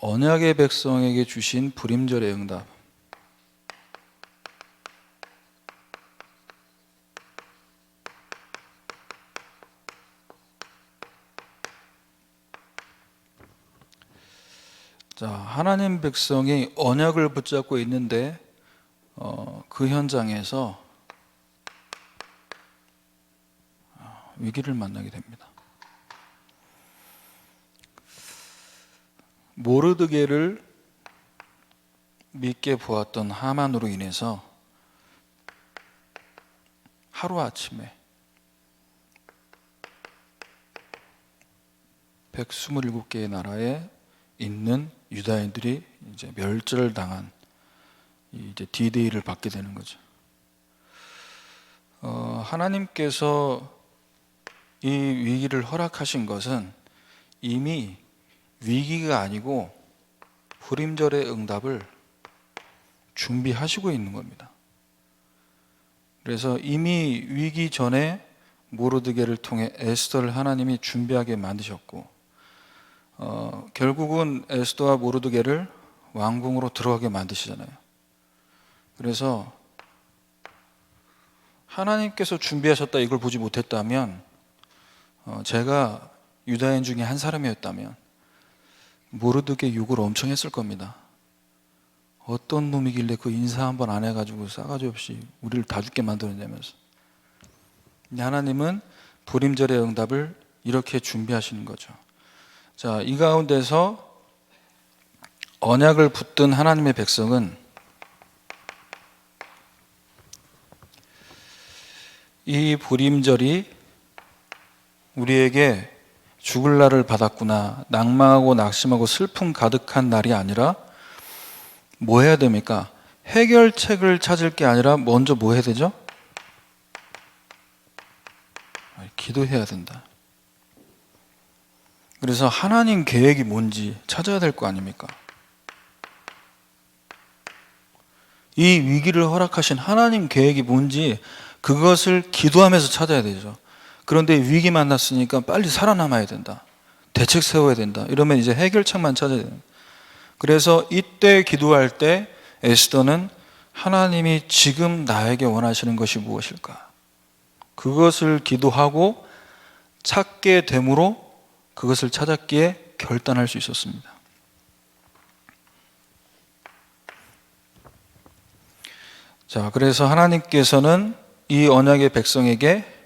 언약의 백성에게 주신 불임절의 응답. 자, 하나님 백성이 언약을 붙잡고 있는데 그 현장에서 위기를 만나게 됩니다. 모르드게를 믿게 보았던 하만으로 인해서 하루아침에 127개의 나라에 있는 유다인들이 이제 멸절을 당한 이제 D-Day를 받게 되는 거죠. 하나님께서 이 위기를 허락하신 것은 이미 위기가 아니고 불임절의 응답을 준비하시고 있는 겁니다. 그래서 이미 위기 전에 모르드게를 통해 에스더를 하나님이 준비하게 만드셨고 결국은 에스더와 모르드게를 왕궁으로 들어가게 만드시잖아요. 그래서 하나님께서 준비하셨다 이걸 보지 못했다면 제가 유다인 중에 한 사람이었다면 모르드게 욕을 엄청 했을 겁니다. 어떤 놈이길래 그 인사 한번 안 해가지고 싸가지 없이 우리를 다 죽게 만들었냐면서. 하나님은 불임절의 응답을 이렇게 준비하시는 거죠. 자, 이 가운데서 언약을 붙든 하나님의 백성은 이 불임절이 우리에게 죽을 날을 받았구나, 낭망하고 낙심하고 슬픔 가득한 날이 아니라 뭐 해야 됩니까? 해결책을 찾을 게 아니라 먼저 뭐 해야 되죠? 기도해야 된다. 그래서 하나님 계획이 뭔지 찾아야 될 거 아닙니까? 이 위기를 허락하신 하나님 계획이 뭔지 그것을 기도하면서 찾아야 되죠. 그런데 위기 만났으니까 빨리 살아남아야 된다. 대책 세워야 된다. 이러면 이제 해결책만 찾아야 된다. 그래서 이때 기도할 때 에스더는 하나님이 지금 나에게 원하시는 것이 무엇일까? 그것을 기도하고 찾게 되므로 그것을 찾았기에 결단할 수 있었습니다. 자, 그래서 하나님께서는 이 언약의 백성에게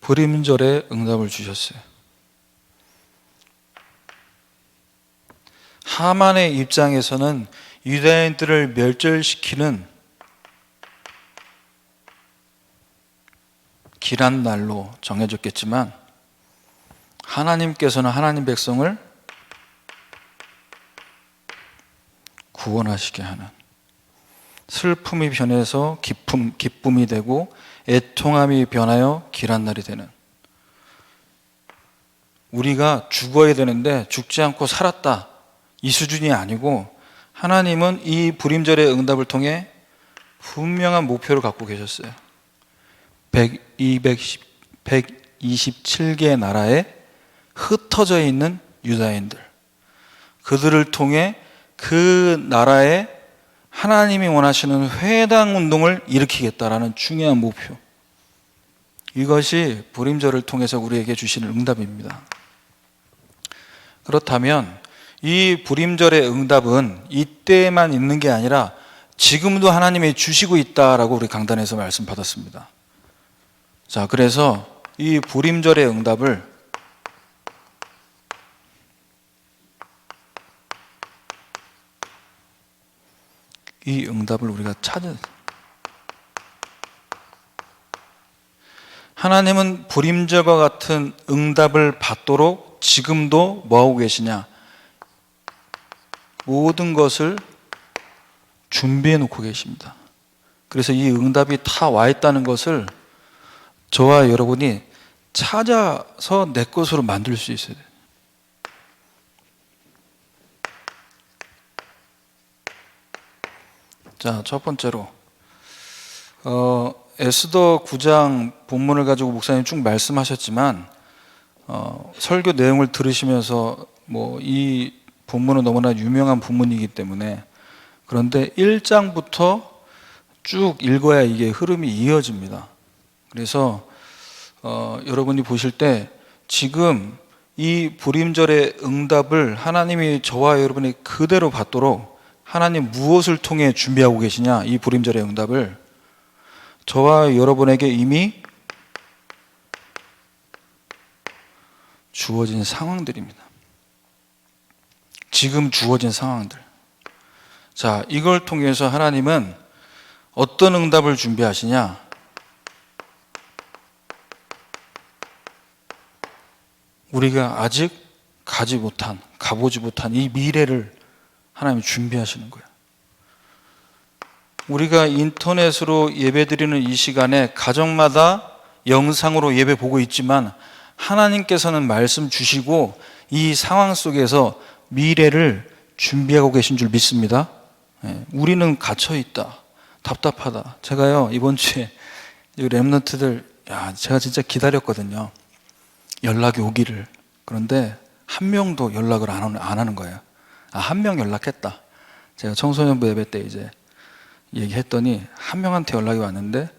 불임절의 응답을 주셨어요. 하만의 입장에서는 유다인들을 멸절시키는 길한 날로 정해졌겠지만 하나님께서는 하나님 백성을 구원하시게 하는, 슬픔이 변해서 기쁨이 되고 애통함이 변하여 길한 날이 되는, 우리가 죽어야 되는데 죽지 않고 살았다 이 수준이 아니고 하나님은 이 불임절의 응답을 통해 분명한 목표를 갖고 계셨어요. 127개의 나라에 흩어져 있는 유다인들, 그들을 통해 그 나라에 하나님이 원하시는 회당 운동을 일으키겠다라는 중요한 목표, 이것이 불임절을 통해서 우리에게 주시는 응답입니다. 그렇다면 이 불임절의 응답은 이때만 있는 게 아니라 지금도 하나님이 주시고 있다라고 우리 강단에서 말씀 받았습니다. 자, 그래서 이 불임절의 응답을 우리가 찾은, 하나님은 불임절과 같은 응답을 받도록 지금도 뭐하고 계시냐? 모든 것을 준비해 놓고 계십니다. 그래서 이 응답이 다 와 있다는 것을 저와 여러분이 찾아서 내 것으로 만들 수 있어야 돼요. 자, 첫 번째로 에스더 9장 본문을 가지고 목사님 쭉 말씀하셨지만 설교 내용을 들으시면서 뭐 이 본문은 너무나 유명한 본문이기 때문에, 그런데 1장부터 쭉 읽어야 이게 흐름이 이어집니다. 그래서 여러분이 보실 때 지금 이 불임절의 응답을 하나님이 저와 여러분이 그대로 받도록 하나님 무엇을 통해 준비하고 계시냐, 이 불임절의 응답을 저와 여러분에게 이미 주어진 상황들입니다. 지금 주어진 상황들. 자, 이걸 통해서 하나님은 어떤 응답을 준비하시냐? 우리가 아직 가보지 못한 이 미래를 하나님이 준비하시는 거예요. 우리가 인터넷으로 예배드리는 이 시간에 가정마다 영상으로 예배 보고 있지만 하나님께서는 말씀 주시고 이 상황 속에서 미래를 준비하고 계신 줄 믿습니다. 우리는 갇혀있다, 답답하다. 제가요 이번 주에 렘넌트들, 제가 진짜 기다렸거든요, 연락이 오기를. 그런데 한 명도 연락을 안 하는 거예요. 한 명 연락했다. 제가 청소년부 예배 때 이제 얘기했더니 한 명한테 연락이 왔는데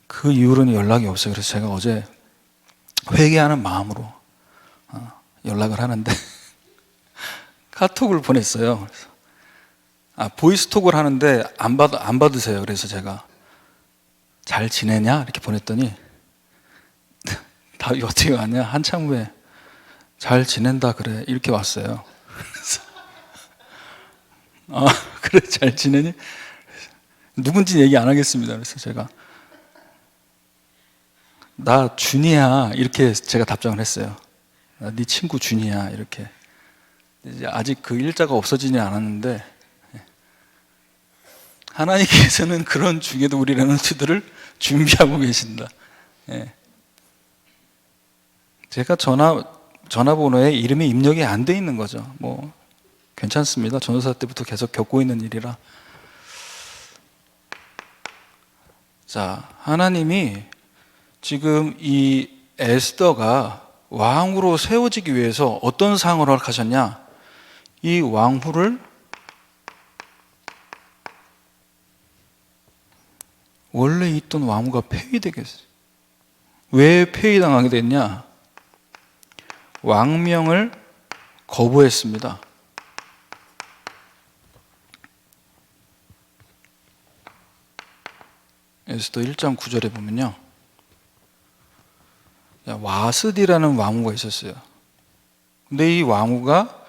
그 이후로는 연락이 없어요. 그래서 제가 어제 회개하는 마음으로 연락을 하는데 카톡을 보냈어요. 그래서 보이스톡을 하는데 안 받으세요. 그래서 제가 잘 지내냐 이렇게 보냈더니 답이 어떻게 왔냐, 한참 후에 잘 지낸다 그래 이렇게 왔어요. 그래서 그래 잘 지내니? 누군지 얘기 안 하겠습니다. 그래서 제가 나 준이야 이렇게 제가 답장을 했어요. 네 친구 준이야 이렇게. 이제 아직 그 일자가 없어지지 않았는데 하나님께서는 그런 중에도 우리 렘넌트들을 준비하고 계신다. 제가 전화번호에 이름이 입력이 안 돼 있는 거죠. 뭐 괜찮습니다. 전도사 때부터 계속 겪고 있는 일이라. 자, 하나님이 지금 이 에스더가 왕으로 세워지기 위해서 어떤 상황을 허락하셨냐? 이 왕후를 원래 있던 왕후가 폐위되게 했어요. 왜 폐위당하게 됐냐? 왕명을 거부했습니다. 에스더 1장 9절에 보면요, 와스디라는 왕후가 있었어요. 근데 이 왕후가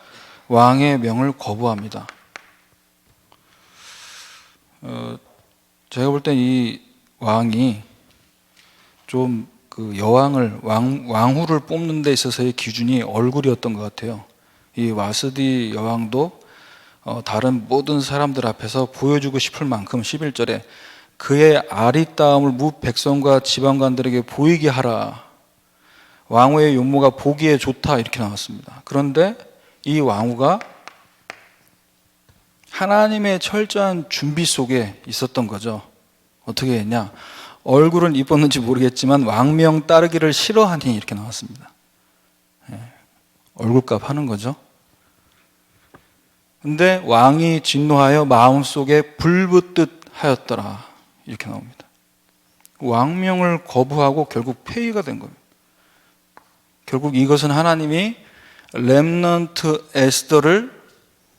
왕의 명을 거부합니다. 제가 볼 땐 이 왕이 좀 그 여왕을 왕후를 뽑는 데 있어서의 기준이 얼굴이었던 것 같아요. 이 와스디 여왕도 다른 모든 사람들 앞에서 보여주고 싶을 만큼 11절에 그의 아리따움을 무 백성과 지방관들에게 보이게 하라. 왕후의 용모가 보기에 좋다 이렇게 나왔습니다. 그런데 이 왕후가 하나님의 철저한 준비 속에 있었던 거죠. 어떻게 했냐? 얼굴은 이뻤는지 모르겠지만 왕명 따르기를 싫어하니 이렇게 나왔습니다. 얼굴값 하는 거죠. 근데 왕이 진노하여 마음속에 불붙듯 하였더라 이렇게 나옵니다. 왕명을 거부하고 결국 폐위가 된 겁니다. 결국 이것은 하나님이 렘넌트 에스더를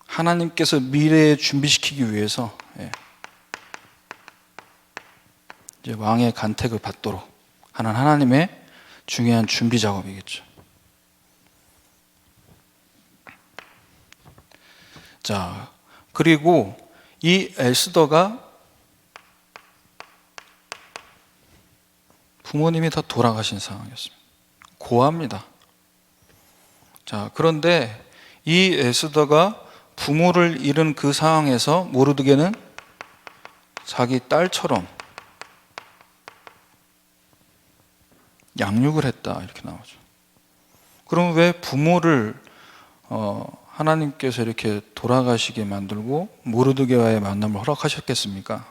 하나님께서 미래에 준비시키기 위해서 이제 왕의 간택을 받도록 하는 하나님의 중요한 준비 작업이겠죠. 자, 그리고 이 에스더가 부모님이 다 돌아가신 상황이었습니다. 고아입니다. 자, 그런데 이 에스더가 부모를 잃은 그 상황에서 모르드게는 자기 딸처럼 양육을 했다 이렇게 나오죠. 그럼 왜 부모를 하나님께서 이렇게 돌아가시게 만들고 모르드게와의 만남을 허락하셨겠습니까?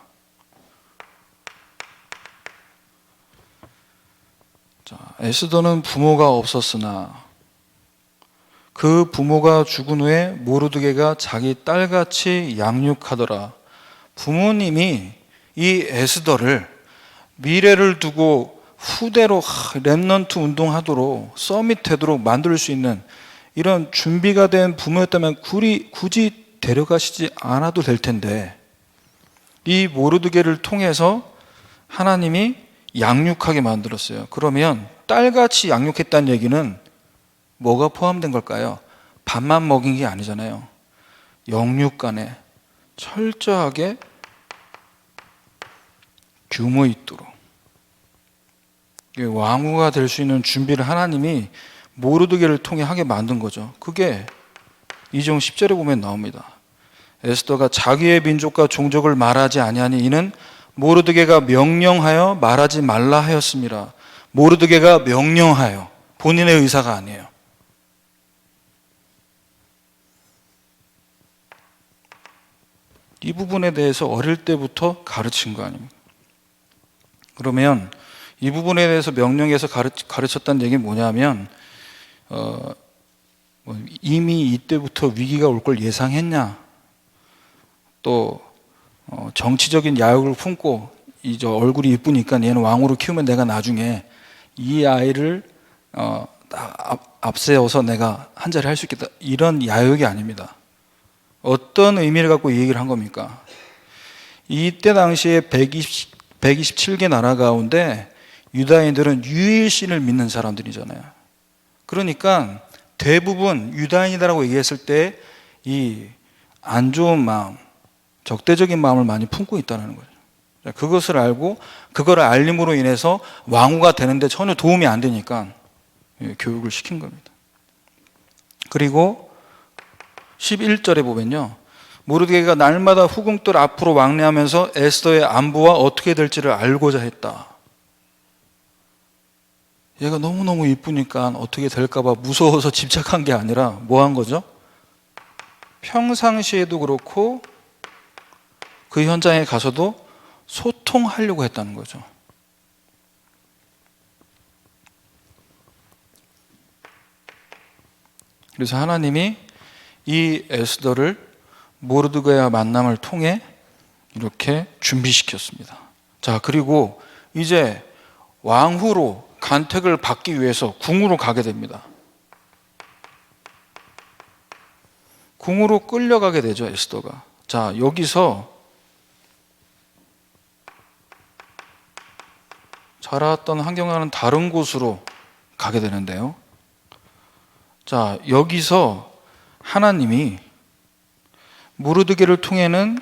자, 에스더는 부모가 없었으나 그 부모가 죽은 후에 모르드게가 자기 딸같이 양육하더라. 부모님이 이 에스더를 미래를 두고 후대로 렘넌트 운동하도록 서밋되도록 만들 수 있는 이런 준비가 된 부모였다면 굳이 데려가시지 않아도 될 텐데, 이 모르드게를 통해서 하나님이 양육하게 만들었어요. 그러면 딸같이 양육했다는 얘기는 뭐가 포함된 걸까요? 밥만 먹인 게 아니잖아요. 영육간에 철저하게 규모 있도록 왕후가 될 수 있는 준비를 하나님이 모르드게를 통해 하게 만든 거죠. 그게 2장 10절에 보면 나옵니다. 에스더가 자기의 민족과 종족을 말하지 아니하니 이는 모르드게가 명령하여 말하지 말라 하였습니다. 모르드게가 명령하여, 본인의 의사가 아니에요. 이 부분에 대해서 어릴 때부터 가르친 거 아닙니까? 그러면 이 부분에 대해서 명령해서 가르쳤다는 얘기는 뭐냐면, 이미 이때부터 위기가 올 걸 예상했냐, 또 정치적인 야욕을 품고 저 얼굴이 이쁘니까 얘는 왕으로 키우면 내가 나중에 이 아이를 앞세워서 내가 한 자리 할 수 있겠다, 이런 야욕이 아닙니다. 어떤 의미를 갖고 이 얘기를 한 겁니까? 이때 당시에 127개 나라 가운데 유다인들은 유일신을 믿는 사람들이잖아요. 그러니까 대부분 유다인이라고 얘기했을 때 이 안 좋은 마음, 적대적인 마음을 많이 품고 있다는 거죠. 그것을 알고 그걸 알림으로 인해서 왕후가 되는데 전혀 도움이 안 되니까 교육을 시킨 겁니다. 그리고 11절에 보면요, 모르드게가 날마다 후궁들 앞으로 왕래하면서 에스더의 안부와 어떻게 될지를 알고자 했다. 얘가 너무너무 이쁘니까 어떻게 될까봐 무서워서 집착한 게 아니라 뭐 한 거죠? 평상시에도 그렇고 그 현장에 가서도 소통하려고 했다는 거죠. 그래서 하나님이 이 에스더를 모르드게와 만남을 통해 이렇게 준비시켰습니다. 자, 그리고 이제 왕후로 간택을 받기 위해서 궁으로 가게 됩니다. 궁으로 끌려가게 되죠, 에스더가. 자, 여기서 자라왔던 환경과는 다른 곳으로 가게 되는데요. 자, 여기서 하나님이 모르드게를 통해는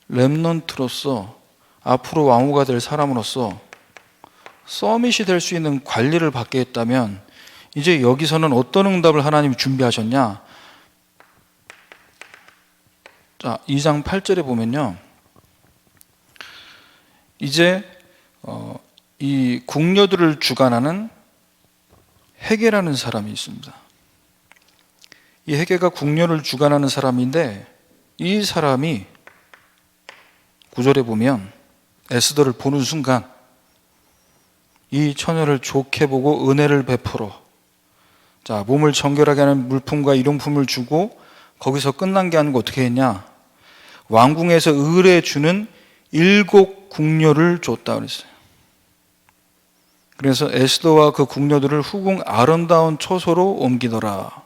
렘넌트로서 앞으로 왕후가 될 사람으로서 서밋이 될 수 있는 관리를 받게 했다면, 이제 여기서는 어떤 응답을 하나님이 준비하셨냐? 자, 2장 8절에 보면요, 이제 이 궁녀들을 주관하는 헤게라는 사람이 있습니다. 이 헤게가 궁녀를 주관하는 사람인데, 이 사람이 9절에 보면 에스더를 보는 순간 이 처녀를 좋게 보고 은혜를 베풀어, 자, 몸을 정결하게 하는 물품과 일용품을 주고, 거기서 끝난 게 아니고 어떻게 했냐? 왕궁에서 의뢰 주는 7 궁녀를 줬다 그랬어요. 그래서 에스더와 그 궁녀들을 후궁 아름다운 처소로 옮기더라.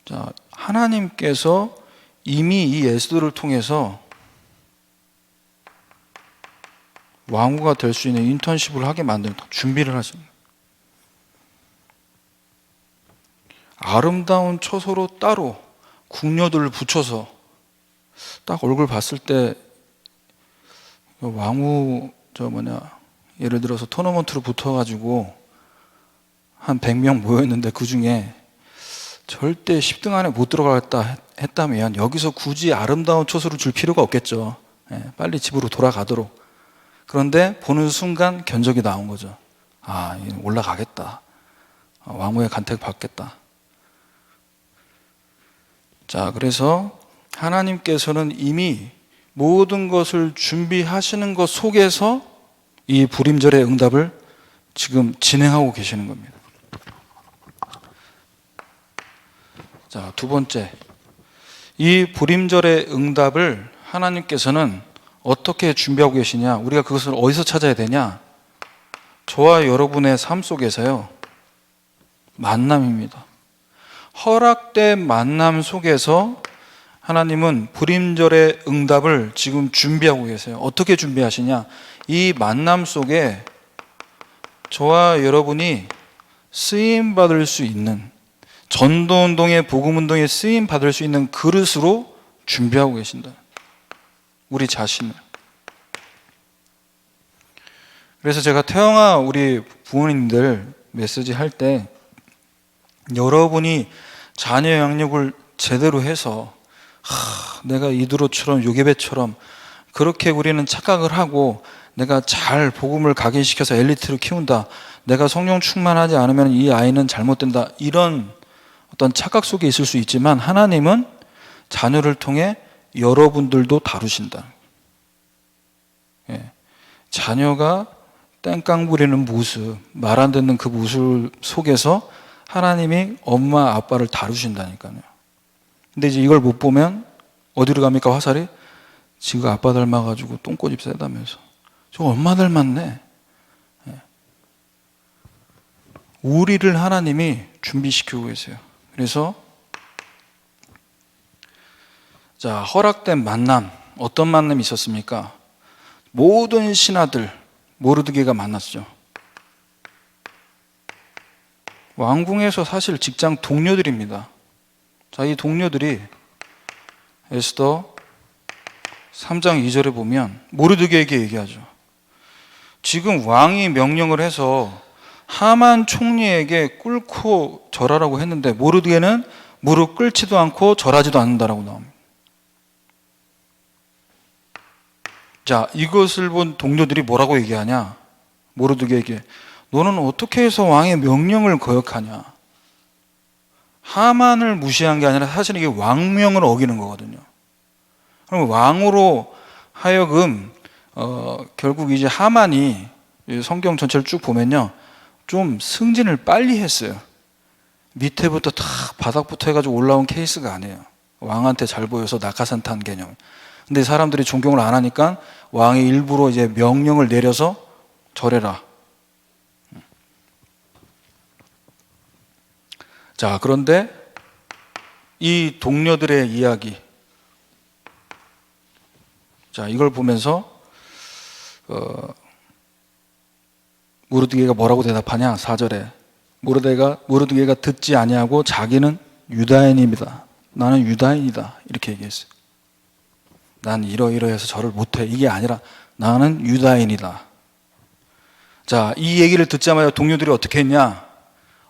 자, 하나님께서 이미 이 에스더를 통해서 왕후가 될 수 있는 인턴십을 하게 만든 준비를 하십니다. 아름다운 처소로 따로 궁녀들을 붙여서 딱 얼굴 봤을 때 왕후 예를 들어서 토너먼트로 붙어가지고 한 100명 모였는데 그 중에 절대 10등 안에 못 들어가겠다 했다면 여기서 굳이 아름다운 처소를 줄 필요가 없겠죠. 빨리 집으로 돌아가도록. 그런데 보는 순간 견적이 나온 거죠. 아, 올라가겠다. 왕후의 간택 받겠다. 자, 그래서 하나님께서는 이미 모든 것을 준비하시는 것 속에서 이 불임절의 응답을 지금 진행하고 계시는 겁니다. 자, 두 번째, 이 불임절의 응답을 하나님께서는 어떻게 준비하고 계시냐? 우리가 그것을 어디서 찾아야 되냐? 저와 여러분의 삶 속에서요, 만남입니다. 허락된 만남 속에서 하나님은 불임절의 응답을 지금 준비하고 계세요. 어떻게 준비하시냐? 이 만남 속에 저와 여러분이 쓰임 받을 수 있는, 전도운동에 복음운동에 쓰임 받을 수 있는 그릇으로 준비하고 계신다. 우리 자신을. 그래서 제가 태영아 우리 부모님들 메시지 할 때, 여러분이 자녀 양육을 제대로 해서 내가 이드로처럼 요게벳처럼 그렇게 우리는 착각을 하고 내가 잘 복음을 각인시켜서 엘리트로 키운다, 내가 성령 충만하지 않으면 이 아이는 잘못된다, 이런 어떤 착각 속에 있을 수 있지만 하나님은 자녀를 통해 여러분들도 다루신다. 예. 자녀가 땡깡 부리는 모습, 말 안 듣는 그 모습 속에서 하나님이 엄마 아빠를 다루신다니까요. 근데 이제 이걸 못 보면 어디로 갑니까? 화살이? 지가 아빠 닮아가지고 똥꼬집 세다면서. 저 엄마 닮았네. 우리를 하나님이 준비시키고 계세요. 그래서 자, 허락된 만남, 어떤 만남이 있었습니까? 모든 신하들 모르드게가 만났죠. 왕궁에서 사실 직장 동료들입니다. 자, 이 동료들이 에스더 3장 2절에 보면 모르드게에게 얘기하죠. 지금 왕이 명령을 해서 하만 총리에게 꿇고 절하라고 했는데 모르드게는 무릎 꿇지도 않고 절하지도 않는다라고 나옵니다. 자, 이것을 본 동료들이 뭐라고 얘기하냐? 모르드게에게 너는 어떻게 해서 왕의 명령을 거역하냐? 하만을 무시한 게 아니라 사실 이게 왕명을 어기는 거거든요. 그럼 왕으로 하여금 결국 이제 하만이 성경 전체를 쭉 보면요, 좀 승진을 빨리 했어요. 밑에부터 다 바닥부터 해가지고 올라온 케이스가 아니에요. 왕한테 잘 보여서 낙하산탄 개념. 근데 사람들이 존경을 안 하니까 왕이 일부러 이제 명령을 내려서 절해라. 자, 그런데 이 동료들의 이야기, 자, 이걸 보면서 모르드게가 뭐라고 대답하냐? 4절에 모르드게가 듣지 아니하고 자기는 유다인입니다. 나는 유다인이다. 이렇게 얘기했어요. 난 이러이러해서 절을 못해. 이게 아니라 나는 유다인이다. 자, 이 얘기를 듣자마자 동료들이 어떻게 했냐?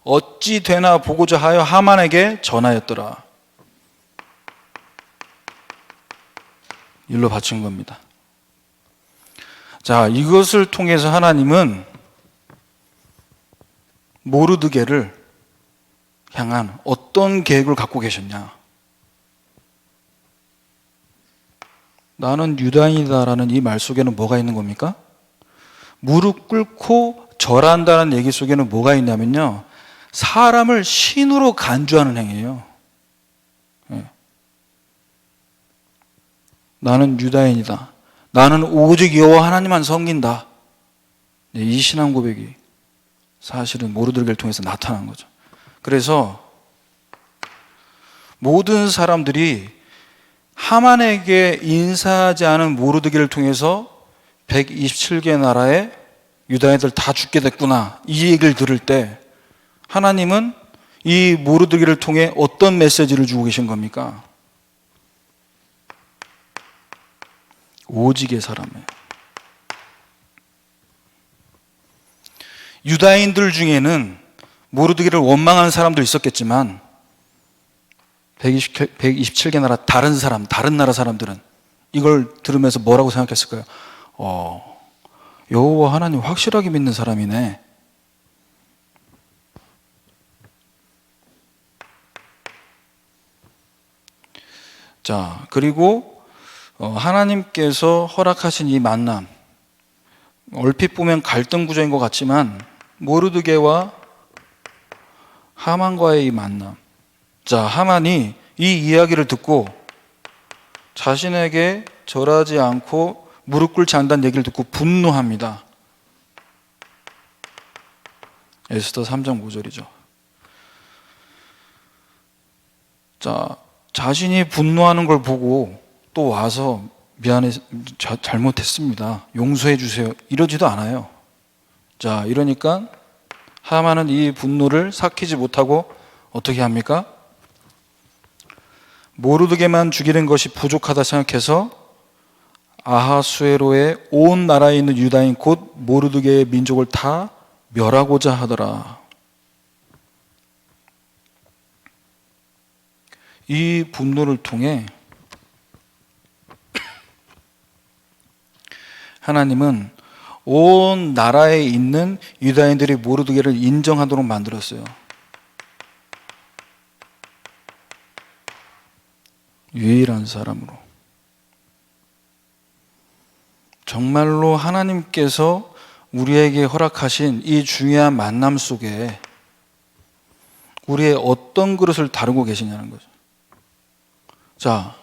어찌 되나 보고자 하여 하만에게 전하였더라. 일로 바친 겁니다. 자, 이것을 통해서 하나님은 모르드게를 향한 어떤 계획을 갖고 계셨냐? 나는 유다인이다라는 이 말 속에는 뭐가 있는 겁니까? 무릎 꿇고 절한다는 얘기 속에는 뭐가 있냐면요, 사람을 신으로 간주하는 행위예요. 나는 유다인이다. 나는 오직 여호와 하나님만 섬긴다. 이 신앙 고백이 사실은 모르드게를 통해서 나타난 거죠. 그래서 모든 사람들이 하만에게 인사하지 않은 모르드게를 통해서 127개 나라의 유다인들 다 죽게 됐구나, 이 얘기를 들을 때 하나님은 이 모르드게를 통해 어떤 메시지를 주고 계신 겁니까? 오직의 사람에, 유다인들 중에는 모르드게를 원망하는 사람도 있었겠지만 127개 나라 다른 나라 사람들은 이걸 들으면서 뭐라고 생각했을까요? 여호와 하나님 확실하게 믿는 사람이네. 자, 그리고 하나님께서 허락하신 이 만남, 얼핏 보면 갈등 구조인 것 같지만 모르드게와 하만과의 이 만남. 자, 하만이 이 이야기를 듣고 자신에게 절하지 않고 무릎 꿇지 않는다는 얘기를 듣고 분노합니다. 에스더 3장 5절이죠. 자, 자신이 분노하는 걸 보고 또 와서 미안해, 잘못했습니다, 용서해 주세요, 이러지도 않아요. 자, 이러니까 하만은 이 분노를 삭히지 못하고 어떻게 합니까? 모르드게만 죽이는 것이 부족하다 생각해서 아하수에로의 온 나라에 있는 유다인 곧 모르드게의 민족을 다 멸하고자 하더라. 이 분노를 통해 하나님은 온 나라에 있는 유다인들이 모르드게를 인정하도록 만들었어요. 유일한 사람으로. 정말로 하나님께서 우리에게 허락하신 이 중요한 만남 속에 우리의 어떤 그릇을 다루고 계시냐는 거죠. 자,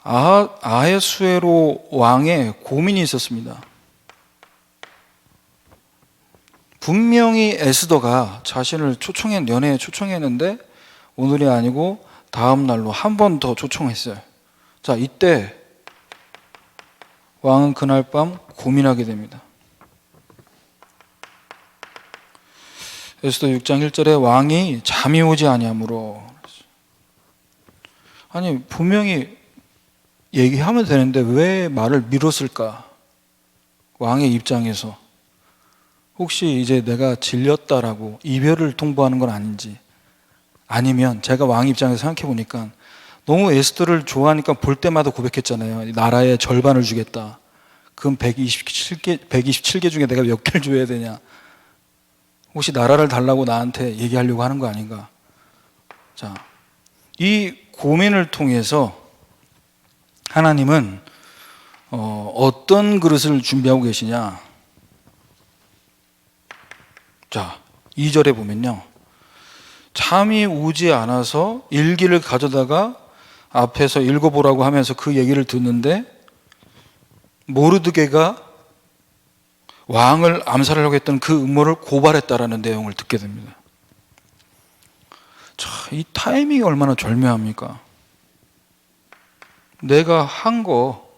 아하수에로 왕의 고민이 있었습니다. 분명히 에스더가 자신을 연회에 초청했는데 오늘이 아니고 다음 날로 한 번 더 초청했어요. 자, 이때 왕은 그날 밤 고민하게 됩니다. 에스더 6장 1절에 왕이 잠이 오지 아니하므로. 아니, 분명히 얘기하면 되는데 왜 말을 미뤘을까? 왕의 입장에서 혹시 이제 내가 질렸다라고 이별을 통보하는 건 아닌지, 아니면 제가 왕 입장에서 생각해 보니까 너무 에스더를 좋아하니까 볼 때마다 고백했잖아요. 나라의 절반을 주겠다. 그럼 127개 중에 내가 몇 개를 줘야 되냐? 혹시 나라를 달라고 나한테 얘기하려고 하는 거 아닌가? 자, 이 고민을 통해서 하나님은 어떤 그릇을 준비하고 계시냐? 자, 2절에 보면요, 잠이 오지 않아서 일기를 가져다가 앞에서 읽어보라고 하면서 그 얘기를 듣는데 모르드게가 왕을 암살하려고 했던 그 음모를 고발했다라는 내용을 듣게 됩니다. 자, 이 타이밍이 얼마나 절묘합니까? 내가 한 거,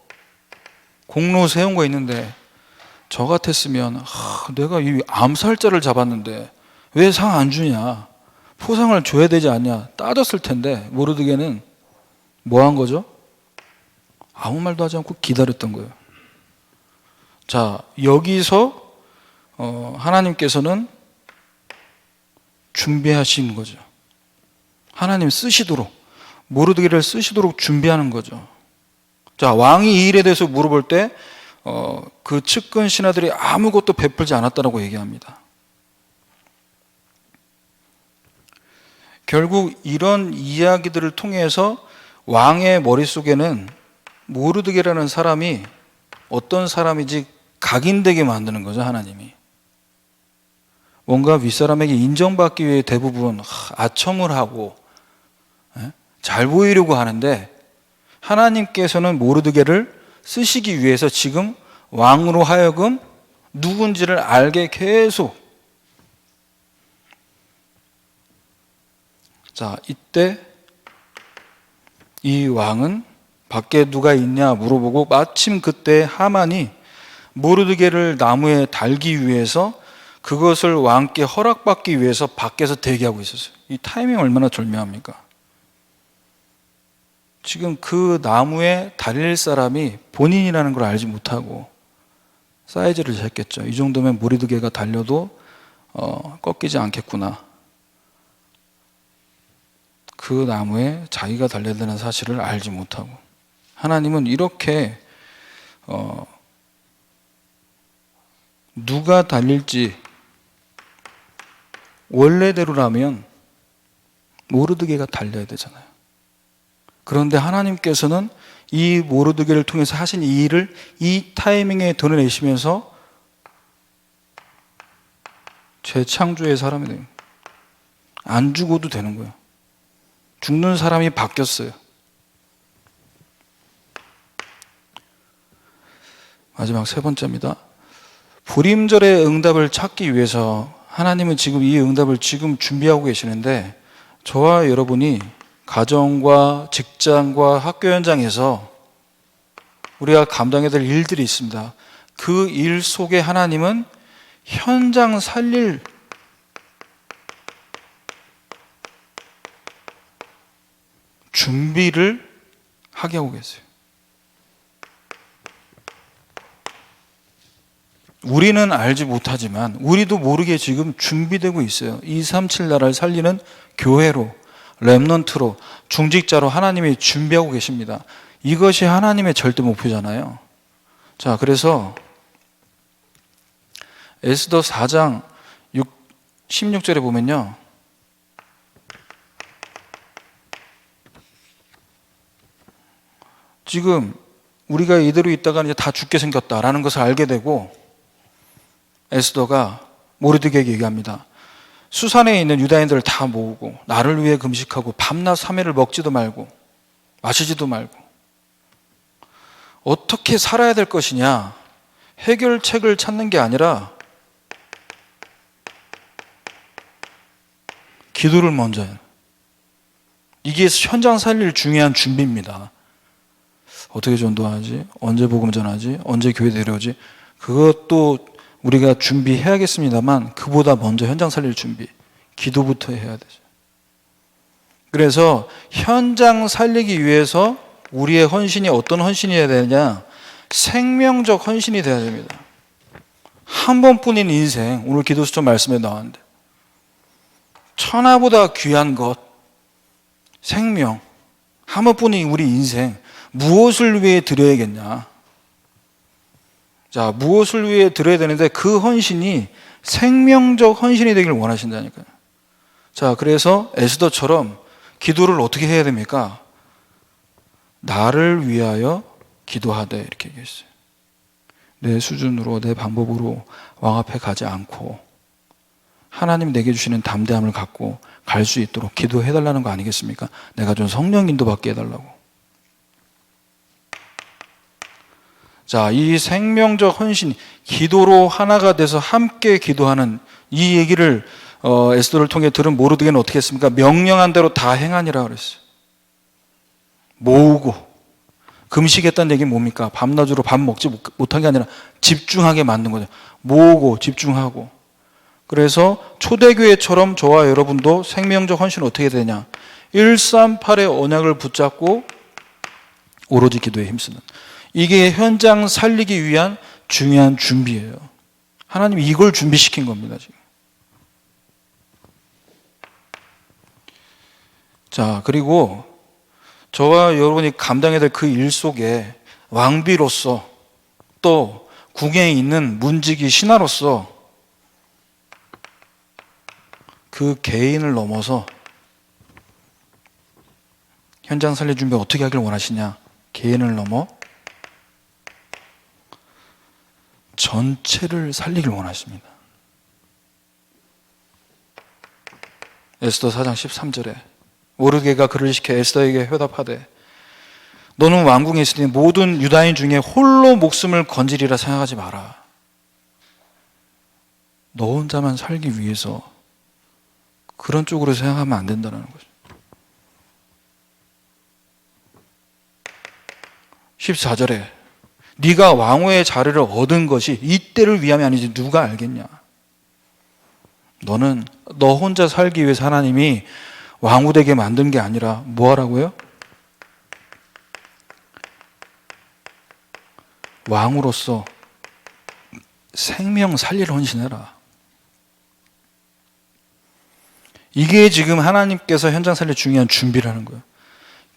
공로 세운 거 있는데 저 같았으면 내가 이 암살자를 잡았는데 왜 상 안 주냐, 포상을 줘야 되지 않냐 따졌을 텐데 모르드게는 뭐 한 거죠? 아무 말도 하지 않고 기다렸던 거예요. 자, 여기서 하나님께서는 준비하신 거죠. 하나님 쓰시도록, 모르드게를 쓰시도록 준비하는 거죠. 자, 왕이 이 일에 대해서 물어볼 때 그 측근 신하들이 아무것도 베풀지 않았다라고 얘기합니다. 결국 이런 이야기들을 통해서 왕의 머릿속에는 모르드게라는 사람이 어떤 사람인지 각인되게 만드는 거죠, 하나님이. 뭔가 윗사람에게 인정받기 위해 대부분 아첨을 하고 잘 보이려고 하는데 하나님께서는 모르드게를 쓰시기 위해서 지금 왕으로 하여금 누군지를 알게 계속. 자, 이때 이 왕은 밖에 누가 있냐 물어보고 마침 그때 하만이 모르드게를 나무에 달기 위해서 그것을 왕께 허락받기 위해서 밖에서 대기하고 있었어요. 이 타이밍 얼마나 절묘합니까? 지금 그 나무에 달릴 사람이 본인이라는 걸 알지 못하고 사이즈를 쟀겠죠. 이 정도면 모르드게가 달려도 꺾이지 않겠구나. 그 나무에 자기가 달려야 되는 사실을 알지 못하고. 하나님은 이렇게 누가 달릴지 원래대로라면 모르드게가 달려야 되잖아요. 그런데 하나님께서는 이 모르드게를 통해서 하신 이 일을 이 타이밍에 드러내시면서 재창조의 사람이 돼요. 안 죽어도 되는 거예요. 죽는 사람이 바뀌었어요. 마지막 세 번째입니다. 불임절의 응답을 찾기 위해서 하나님은 지금 이 응답을 지금 준비하고 계시는데, 저와 여러분이 가정과 직장과 학교 현장에서 우리가 감당해야 될 일들이 있습니다. 그 일 속에 하나님은 현장 살릴 준비를 하게 하고 계세요. 우리는 알지 못하지만 우리도 모르게 지금 준비되고 있어요. 237 나라를 살리는 교회로, 렘넌트로, 중직자로 하나님이 준비하고 계십니다. 이것이 하나님의 절대 목표잖아요. 자, 그래서 에스더 4장 16절에 보면요, 지금 우리가 이대로 있다가 이제 다 죽게 생겼다라는 것을 알게 되고, 에스더가 모르드게에게 얘기합니다. 수산에 있는 유다인들을 다 모으고 나를 위해 금식하고 밤낮 3회를 먹지도 말고 마시지도 말고 어떻게 살아야 될 것이냐, 해결책을 찾는 게 아니라 기도를 먼저 해요. 이게 현장 살릴 중요한 준비입니다. 어떻게 전도하지? 언제 복음 전하지? 언제 교회 데려오지? 그것도 우리가 준비해야겠습니다만, 그보다 먼저 현장 살릴 준비, 기도부터 해야 되죠. 그래서 현장 살리기 위해서 우리의 헌신이 어떤 헌신이어야 되냐? 생명적 헌신이 되어야 됩니다. 한 번뿐인 인생, 오늘 기도수첩 말씀에 나왔는데 천하보다 귀한 것, 생명, 한 번뿐인 우리 인생, 무엇을 위해 드려야겠냐? 자, 무엇을 위해 드려야 되는데 그 헌신이 생명적 헌신이 되기를 원하신다니까요. 자, 그래서 에스더처럼 기도를 어떻게 해야 됩니까? 나를 위하여 기도하되, 이렇게 얘기했어요. 내 수준으로, 내 방법으로 왕 앞에 가지 않고 하나님 내게 주시는 담대함을 갖고 갈 수 있도록 기도해달라는 거 아니겠습니까? 내가 좀 성령 인도 받게 해달라고. 자, 이 생명적 헌신, 기도로 하나가 돼서 함께 기도하는 이 얘기를 에스더를 통해 들은 모르드게는 어떻게 했습니까? 명령한 대로 다 행하니라 그랬어요. 모으고, 금식했다는 얘기는 뭡니까? 밤낮으로 밥 먹지 못한 게 아니라 집중하게 만든 거죠. 모으고 집중하고. 그래서 초대교회처럼 저와 여러분도 생명적 헌신은 어떻게 되냐? 138의 언약을 붙잡고 오로지 기도에 힘쓰는, 이게 현장 살리기 위한 중요한 준비예요. 하나님이 이걸 준비시킨 겁니다, 지금. 자, 그리고 저와 여러분이 감당해야 될 그 일 속에 왕비로서, 또 궁에 있는 문지기 신하로서 그 개인을 넘어서 현장 살릴 준비 어떻게 하길 원하시냐? 개인을 넘어 전체를 살리길 원하십니다. 에스더 4장 13절에 모르드게가 그를 시켜 에스더에게 회답하되, 너는 왕궁에 있으니 모든 유다인 중에 홀로 목숨을 건지리라 생각하지 마라. 너 혼자만 살기 위해서 그런 쪽으로 생각하면 안 된다는 거죠. 14절에 네가 왕후의 자리를 얻은 것이 이때를 위함이 아니지 누가 알겠냐? 너는 너 혼자 살기 위해서 하나님이 왕후 되게 만든 게 아니라 뭐 하라고요? 왕으로서 생명 살릴 헌신해라. 이게 지금 하나님께서 현장 살릴 중요한 준비를 하는 거예요.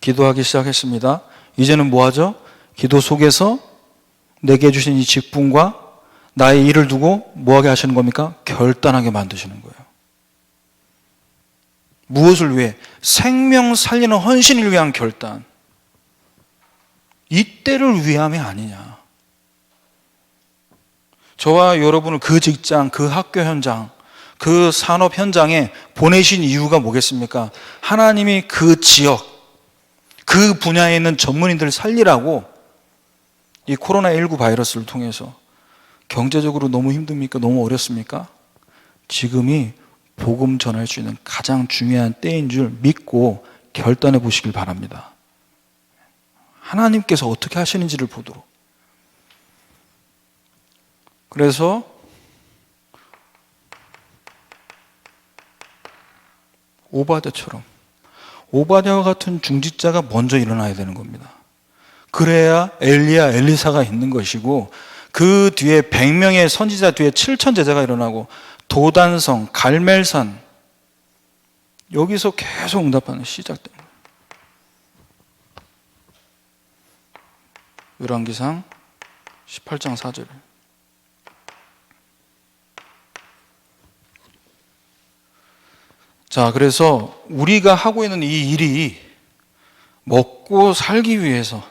기도하기 시작했습니다. 이제는 뭐 하죠? 기도 속에서 내게 주신 이 직분과 나의 일을 두고 뭐 하게 하시는 겁니까? 결단하게 만드시는 거예요. 무엇을 위해? 생명 살리는 헌신을 위한 결단. 이때를 위함이 아니냐. 저와 여러분을 그 직장, 그 학교 현장, 그 산업 현장에 보내신 이유가 뭐겠습니까? 하나님이 그 지역, 그 분야에 있는 전문인들을 살리라고 이 코로나19 바이러스를 통해서. 경제적으로 너무 힘듭니까? 너무 어렵습니까? 지금이 복음 전할 수 있는 가장 중요한 때인 줄 믿고 결단해 보시길 바랍니다. 하나님께서 어떻게 하시는지를 보도록. 그래서 오바댜와 같은 중직자가 먼저 일어나야 되는 겁니다. 그래야 엘리야, 엘리사가 있는 것이고, 그 뒤에 100명의 선지자 뒤에 7천 제자가 일어나고, 도단성, 갈멜산, 여기서 계속 응답하는 시작된 거예요. 열왕기상 18장 4절. 자, 그래서 우리가 하고 있는 이 일이 먹고 살기 위해서,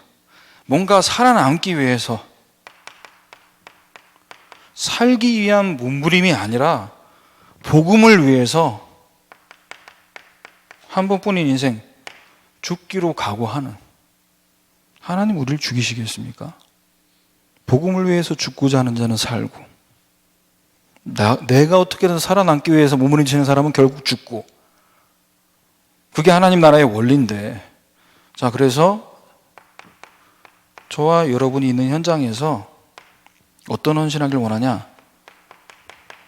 뭔가 살아남기 위해서, 살기 위한 몸부림이 아니라 복음을 위해서 한 번뿐인 인생 죽기로 각오하는. 하나님 우리를 죽이시겠습니까? 복음을 위해서 죽고자 하는 자는 살고, 내가 어떻게든 살아남기 위해서 몸부림치는 사람은 결국 죽고, 그게 하나님 나라의 원리인데. 자, 그래서 저와 여러분이 있는 현장에서 어떤 헌신하길 원하냐?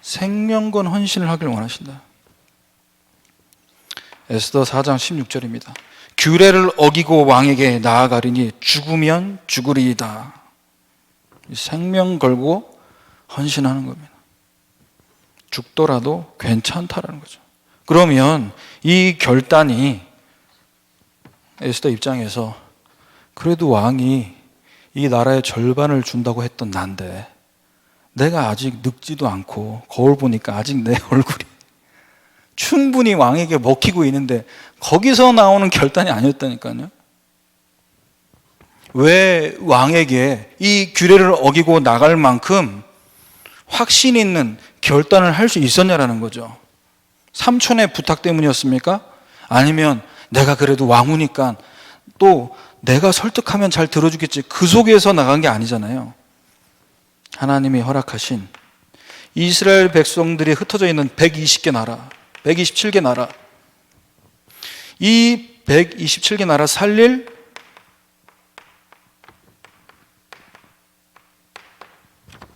생명건 헌신을 하길 원하신다. 에스더 4장 16절입니다. 규례를 어기고 왕에게 나아가리니 죽으면 죽으리이다. 생명 걸고 헌신하는 겁니다. 죽더라도 괜찮다라는 거죠. 그러면 이 결단이 에스더 입장에서, 그래도 왕이 이 나라의 절반을 준다고 했던 난데 내가 아직 늙지도 않고 거울 보니까 아직 내 얼굴이 충분히 왕에게 먹히고 있는데, 거기서 나오는 결단이 아니었다니까요. 왜 왕에게 이 규례를 어기고 나갈 만큼 확신 있는 결단을 할 수 있었냐라는 거죠. 삼촌의 부탁 때문이었습니까? 아니면 내가 그래도 왕후니까 또 내가 설득하면 잘 들어주겠지, 그 속에서 나간 게 아니잖아요. 하나님이 허락하신 이스라엘 백성들이 흩어져 있는 120개 나라, 127개 나라, 이 127개 나라 살릴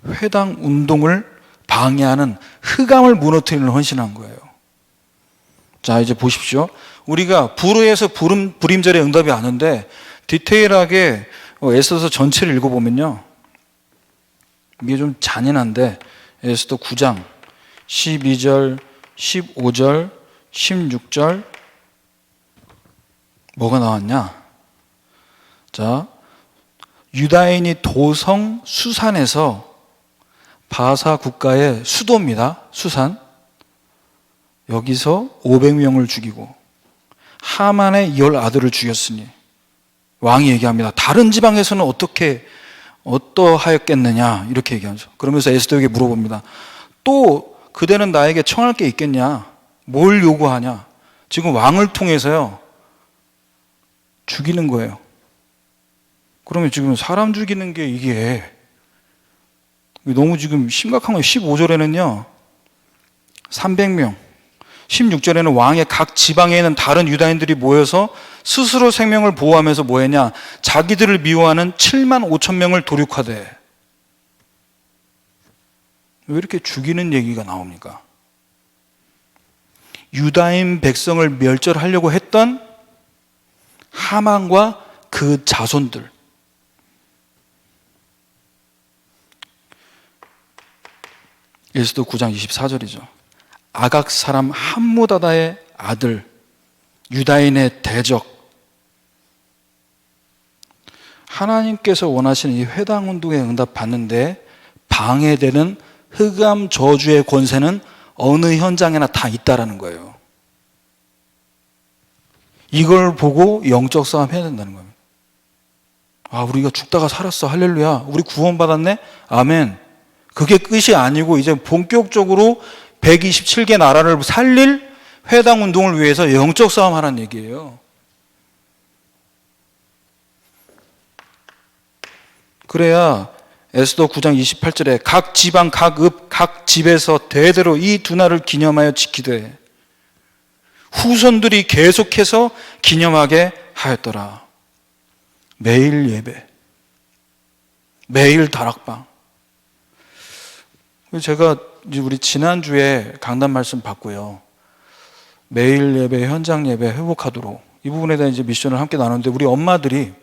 회당 운동을 방해하는 흑암을 무너뜨리는 헌신한 거예요. 자, 이제 보십시오. 우리가 불의에서 불임절의 응답이 아는데 디테일하게 에스더 전체를 읽어보면요, 이게 좀 잔인한데 에스더 9장 12절, 15절, 16절 뭐가 나왔냐? 자, 유다인이 도성 수산에서, 바사 국가의 수도입니다, 수산, 여기서 500명을 죽이고 하만의 10 아들을 죽였으니, 왕이 얘기합니다. 다른 지방에서는 어떠하였겠느냐, 이렇게 얘기하죠. 그러면서 에스더에게 물어봅니다. 또 그대는 나에게 청할 게 있겠냐? 뭘 요구하냐? 지금 왕을 통해서요 죽이는 거예요. 그러면 지금 사람 죽이는 게 이게 너무 지금 심각한 거예요. 15절에는요 300명, 16절에는 왕의 각 지방에 있는 다른 유다인들이 모여서 스스로 생명을 보호하면서 뭐 했냐? 자기들을 미워하는 7만 5천 명을 도륙하되. 왜 이렇게 죽이는 얘기가 나옵니까? 유다인 백성을 멸절하려고 했던 하만과 그 자손들. 에스더 9장 24절이죠. 아각 사람 함무다다의 아들, 유다인의 대적. 하나님께서 원하시는 이 회당 운동에 응답받는데 방해되는 흑암 저주의 권세는 어느 현장에나 다 있다라는 거예요. 이걸 보고 영적 싸움 해야 된다는 겁니다. 아, 우리가 죽다가 살았어. 할렐루야. 우리 구원받았네. 아멘. 그게 끝이 아니고 이제 본격적으로 127개 나라를 살릴 회당 운동을 위해서 영적 싸움 하라는 얘기예요. 그래야 에스더 9장 28절에 각 지방, 각 읍, 각 집에서 대대로 이 두 날을 기념하여 지키되 후손들이 계속해서 기념하게 하였더라. 매일 예배, 매일 다락방. 제가 우리 지난주에 강단 말씀 받고요. 매일 예배, 현장 예배 회복하도록 이 부분에 대한 이제 미션을 함께 나눴는데 우리 엄마들이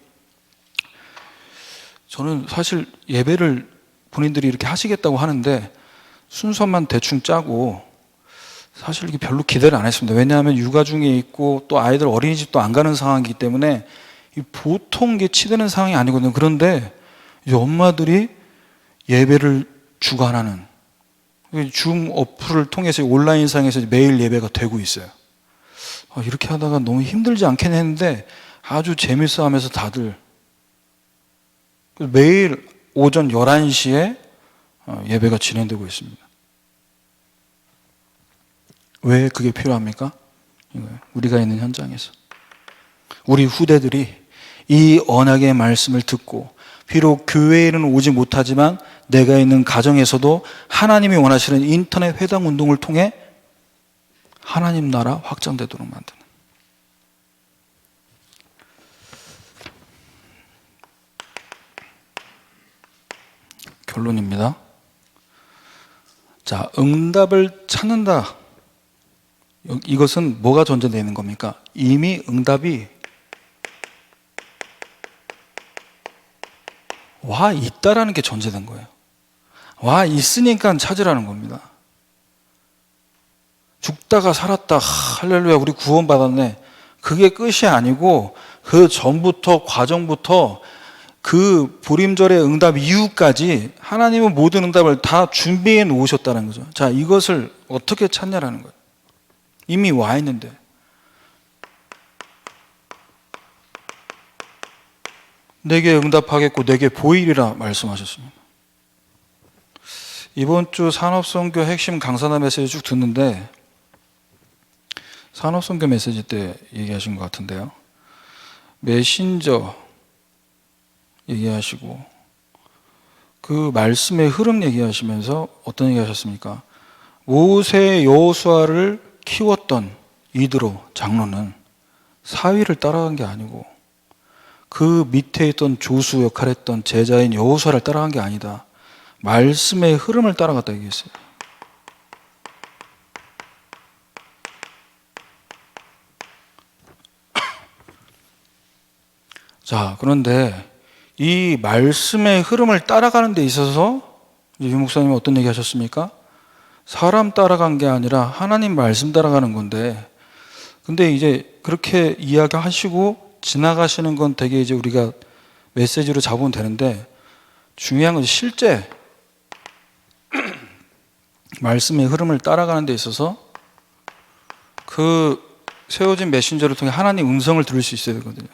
저는 사실 예배를 본인들이 이렇게 하시겠다고 하는데 순서만 대충 짜고 사실 이게 별로 기대를 안 했습니다. 왜냐하면 육아 중에 있고 또 아이들 어린이집도 안 가는 상황이기 때문에 보통 이게 치대는 상황이 아니거든요. 그런데 이제 엄마들이 예배를 주관하는 줌 어플을 통해서 온라인상에서 매일 예배가 되고 있어요. 이렇게 하다가 너무 힘들지 않겠냐 했는데 아주 재밌어 하면서 다들 매일 오전 11시에 예배가 진행되고 있습니다. 왜 그게 필요합니까? 우리가 있는 현장에서 우리 후대들이 이 언약의 말씀을 듣고 비록 교회에는 오지 못하지만 내가 있는 가정에서도 하나님이 원하시는 인터넷 회당 운동을 통해 하나님 나라 확장되도록 만드는. 결론입니다. 자, 응답을 찾는다. 이것은 뭐가 전제되어 있는 겁니까? 이미 응답이 와 있다라는 게 전제된 거예요. 와 있으니까 찾으라는 겁니다. 죽다가 살았다. 할렐루야, 우리 구원받았네. 그게 끝이 아니고 그 전부터 과정부터 그 보림절의 응답 이후까지 하나님은 모든 응답을 다 준비해 놓으셨다는 거죠. 자, 이것을 어떻게 찾냐라는 거예요. 이미 와 있는데. 내게 응답하겠고 내게 보이리라 말씀하셨습니다. 이번 주 산업선교 핵심 강사나 메시지 쭉 듣는데 산업선교 메시지 때 얘기하신 것 같은데요. 메신저 얘기하시고 그 말씀의 흐름 얘기하시면서 어떤 얘기 하셨습니까? 모세 여호수아를 키웠던 이드로 장로는 사위를 따라간 게 아니고 그 밑에 있던 조수 역할을 했던 제자인 여호수아를 따라간 게 아니다. 말씀의 흐름을 따라갔다 얘기했어요. 자, 그런데 이 말씀의 흐름을 따라가는 데 있어서 유 목사님이 어떤 얘기 하셨습니까? 사람 따라간 게 아니라 하나님 말씀 따라가는 건데, 근데 이제 그렇게 이야기하시고 지나가시는 건 되게 이제 우리가 메시지로 잡으면 되는데, 중요한 건 실제 말씀의 흐름을 따라가는 데 있어서 그 세워진 메신저를 통해 하나님 음성을 들을 수 있어야 되거든요.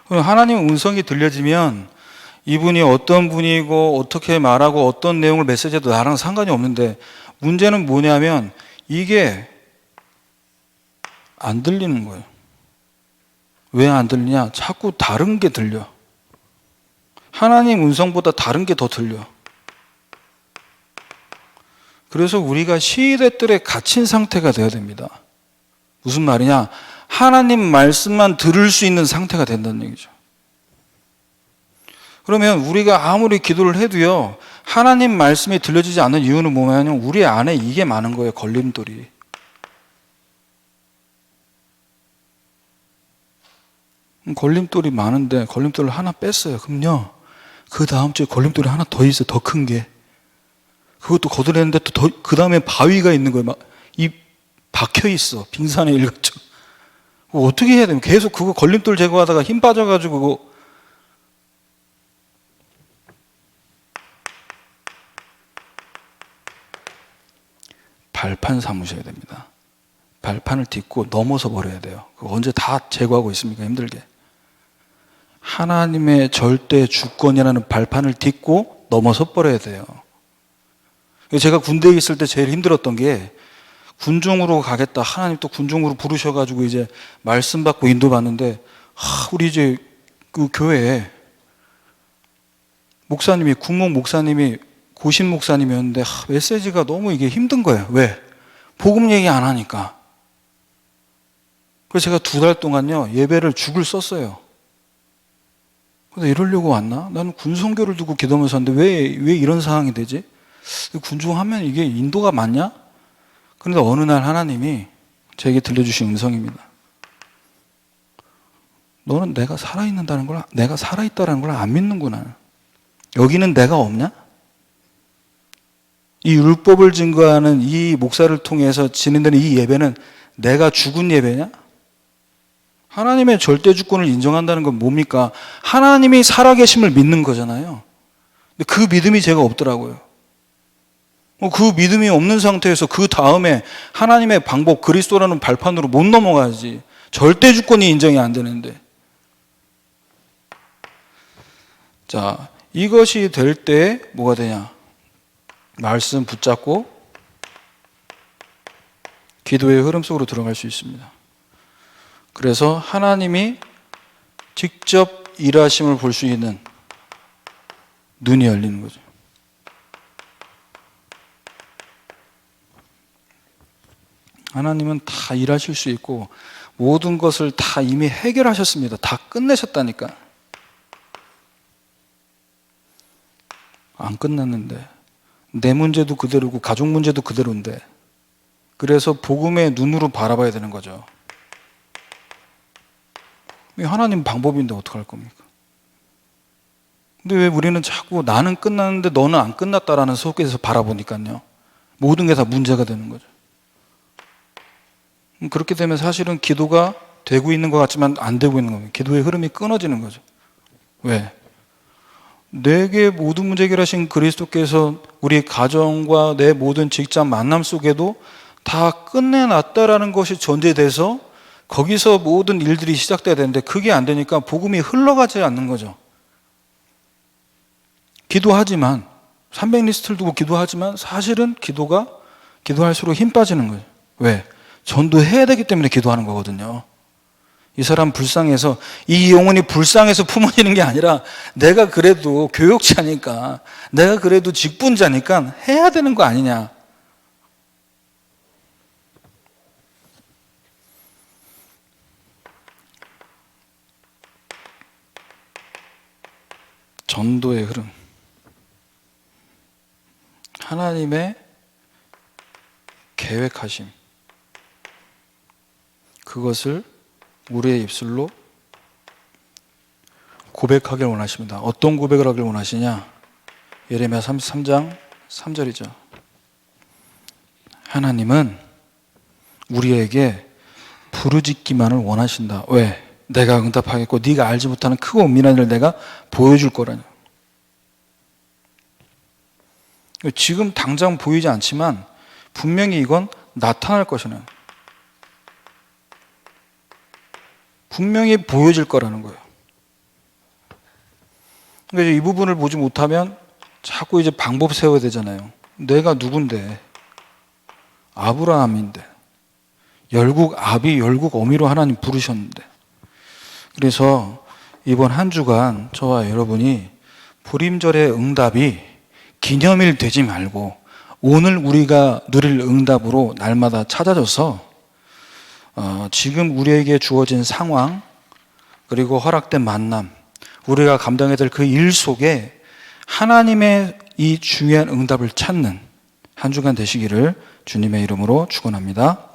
그럼 하나님 음성이 들려지면 이분이 어떤 분이고 어떻게 말하고 어떤 내용을 메시지해도 나랑 상관이 없는데, 문제는 뭐냐면 이게 안 들리는 거예요. 왜 안 들리냐? 자꾸 다른 게 들려. 하나님 음성보다 다른 게 더 들려. 그래서 우리가 시대들에 갇힌 상태가 되어야 됩니다. 무슨 말이냐? 하나님 말씀만 들을 수 있는 상태가 된다는 얘기죠. 그러면 우리가 아무리 기도를 해도요, 하나님 말씀이 들려지지 않는 이유는 뭐냐면 우리 안에 이게 많은 거예요. 걸림돌이. 걸림돌이 많은데 걸림돌을 하나 뺐어요. 그럼요, 그 다음 주에 걸림돌이 하나 더 있어요. 더 큰 게. 그것도 걷어내는데 또 그 다음에 바위가 있는 거예요. 막 이 박혀 있어. 빙산의 일같죠. 어떻게 해야 되면 계속 그거 걸림돌 제거하다가 힘 빠져가지고 그거 발판 삼으셔야 됩니다. 발판을 딛고 넘어서 버려야 돼요. 그거 언제 다 제거하고 있습니까? 힘들게. 하나님의 절대 주권이라는 발판을 딛고 넘어서 버려야 돼요. 제가 군대에 있을 때 제일 힘들었던 게 군중으로 가겠다. 하나님 또 군중으로 부르셔가지고 이제 말씀 받고 인도받는데, 우리 이제 그 교회에 목사님이, 국목 목사님이 고신 목사님이었는데, 메시지가 너무 이게 힘든 거예요. 왜? 복음 얘기 안 하니까. 그래서 제가 2달 동안요, 예배를 죽을 썼어요. 근데 이러려고 왔나? 나는 군성교를 두고 기도하면서 왔는데 왜 이런 상황이 되지? 군중하면 이게 인도가 맞냐? 그런데 어느 날 하나님이 제게 들려주신 음성입니다. 너는 내가 살아있다는 걸 안 믿는구나. 여기는 내가 없냐? 이 율법을 증거하는 이 목사를 통해서 진행되는 이 예배는 내가 죽은 예배냐? 하나님의 절대 주권을 인정한다는 건 뭡니까? 하나님이 살아계심을 믿는 거잖아요. 근데 그 믿음이 제가 없더라고요. 그 믿음이 없는 상태에서 그 다음에 하나님의 방법, 그리스도라는 발판으로 못 넘어가지. 절대 주권이 인정이 안 되는데. 자, 이것이 될 때 뭐가 되냐? 말씀 붙잡고 기도의 흐름 속으로 들어갈 수 있습니다. 그래서 하나님이 직접 일하심을 볼 수 있는 눈이 열리는 거죠. 하나님은 다 일하실 수 있고 모든 것을 다 이미 해결하셨습니다. 다 끝내셨다니까. 안 끝났는데 내 문제도 그대로고 가족 문제도 그대로인데, 그래서 복음의 눈으로 바라봐야 되는 거죠. 하나님 방법인데 어떡할 겁니까? 근데 왜 우리는 자꾸 나는 끝났는데 너는 안 끝났다라는 속에서 바라보니까요, 모든 게 다 문제가 되는 거죠. 그렇게 되면 사실은 기도가 되고 있는 것 같지만 안 되고 있는 겁니다. 기도의 흐름이 끊어지는 거죠. 왜? 내게 모든 문제 해결하신 그리스도께서 우리 가정과 내 모든 직장 만남 속에도 다 끝내놨다라는 것이 전제돼서 거기서 모든 일들이 시작돼야 되는데, 그게 안 되니까 복음이 흘러가지 않는 거죠. 기도하지만 300리스트를 두고 기도하지만 사실은 기도할수록 힘 빠지는 거예요. 왜? 전도해야 되기 때문에 기도하는 거거든요. 이 사람 불쌍해서, 이 영혼이 불쌍해서 품어지는 게 아니라 내가 그래도 교역자니까, 내가 그래도 직분자니까 해야 되는 거 아니냐. 전도의 흐름, 하나님의 계획하심, 그것을 우리의 입술로 고백하길 원하십니다. 어떤 고백을 하길 원하시냐? 예레미야 33장 3절이죠. 하나님은 우리에게 부르짖기만을 원하신다. 왜? 내가 응답하겠고 네가 알지 못하는 크고 은밀한 일을 내가 보여줄 거라냐. 지금 당장 보이지 않지만 분명히 이건 나타날 것이는, 분명히 보여질 거라는 거예요. 그러니까 이 부분을 보지 못하면 자꾸 이제 방법 세워야 되잖아요. 내가 누군데? 아브라함인데. 열국 아비, 열국 어미로 하나님 부르셨는데. 그래서 이번 한 주간 저와 여러분이 불임절의 응답이 기념일 되지 말고 오늘 우리가 누릴 응답으로 날마다 찾아져서 지금 우리에게 주어진 상황, 그리고 허락된 만남, 우리가 감당해야 될 그 일 속에 하나님의 이 중요한 응답을 찾는 한 주간 되시기를 주님의 이름으로 축원합니다.